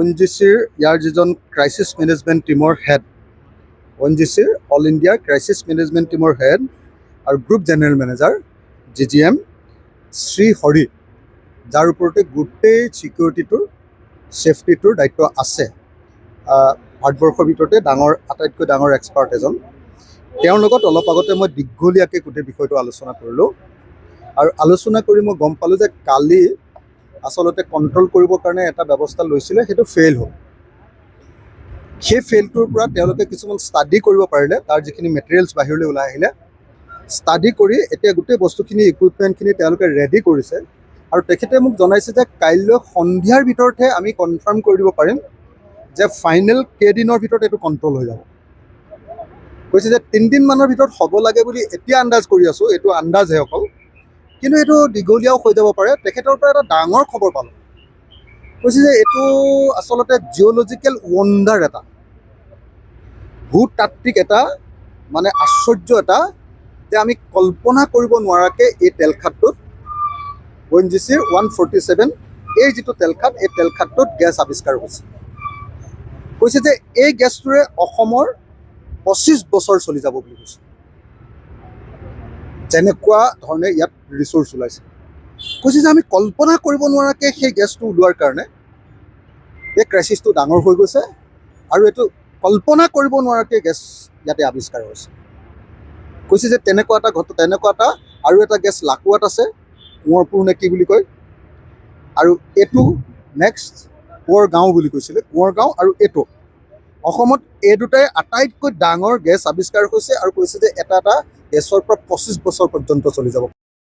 ONGCৰ ইয়াৰ যিজন crisis management টীমৰ হেড, ONGCৰ অল ইণ্ডিয়া ক্ৰাইচিছ মেনেজমেণ্ট টীমৰ হেড আৰু group general manager GGM Shri Hari, যাৰ ওপৰতে গোটেই ছিকিউৰিটিটোৰ ছেফটিটোৰ দায়িত্ব আছে, ভাৰতবৰ্ষৰ ভিতৰতে আটাইতকৈ ডাঙৰ এক্সপাৰ্ট এজন। তেওঁৰ লগত অলপ আগতে মই দীঘলীয়াকৈ গোটেই বিষয়টো আলোচনা কৰিলোঁ আৰু আলোচনা কৰি মই গম পালোঁ যে কালি আচলতে কণ্ট্ৰল কৰিবৰ কাৰণে এটা ব্যৱস্থা লৈছিলে, সেইটো ফেইল হ'ল। সেই ফেইলটোৰ পৰা তেওঁলোকে কিছুমান ষ্টাডি কৰিব পাৰিলে, তাৰ যিখিনি মেটেৰিয়েলছ বাহিৰলৈ ওলাই আহিলে, ষ্টাডি কৰি এতিয়া গোটেই বস্তুখিনি ইকুইপমেণ্টখিনি তেওঁলোকে ৰেডি কৰিছে আৰু তেখেতে মোক জনাইছে যে কাইলৈ সন্ধিয়াৰ ভিতৰতহে আমি কনফাৰ্ম কৰি দিব পাৰিম যে ফাইনেল কেইদিনৰ ভিতৰত এইটো কণ্ট্ৰল হৈ যাব। কৈছে যে 3 দিনমানৰ ভিতৰত হ'ব লাগে বুলি এতিয়া আন্দাজ কৰি আছোঁ, এইটো আন্দাজহে অকল, কিন্তু এইটো দীঘলীয়াও হৈ যাব পাৰে। তেখেতৰ পৰা এটা ডাঙৰ খবৰ পালোঁ, কৈছে যে এইটো আচলতে জিঅ'লজিকেল ৱণ্ডাৰ এটা, ভূতাত্ত্বিক এটা মানে আশ্চৰ্য এটা, যে আমি কল্পনা কৰিব নোৱাৰাকৈ এই তেলখাটটোত ONGCৰ 147 এই যিটো তেলখাট, এই তেলখাটটোত গেছ আৱিষ্কাৰ হৈছে। কৈছে যে এই গেছটোৰে অসমৰ 25 বছৰ চলি যাব বুলি কৈছে, যেনেকুৱা ধৰণে ইয়াত ৰিচোৰ্চ ওলাইছে। কৈছে যে আমি কল্পনা কৰিব নোৱাৰাকৈ সেই গেছটো ওলোৱাৰ কাৰণে এই ক্ৰাইচিছটো ডাঙৰ হৈ গৈছে আৰু এইটো কল্পনা কৰিব নোৱাৰাকৈ গেছ ইয়াতে আৱিষ্কাৰ হৈছে। কৈছে যে তেনেকুৱা এটা আৰু এটা গেছ লাকুৱাত আছে, কোঁৱৰপুৰ নে কি বুলি কয়, আৰু এইটো নেক্সট কোঁৱৰগাঁও বুলি কৈছিলে, কোঁৱৰগাঁও আৰু এইটো অসমত এই দুটাই আটাইতকৈ ডাঙৰ গেছ আৱিষ্কাৰ হৈছে আৰু কৈছে যে এটা গেছৰ পৰা 25 বছৰ পৰ্যন্ত চলি যাব।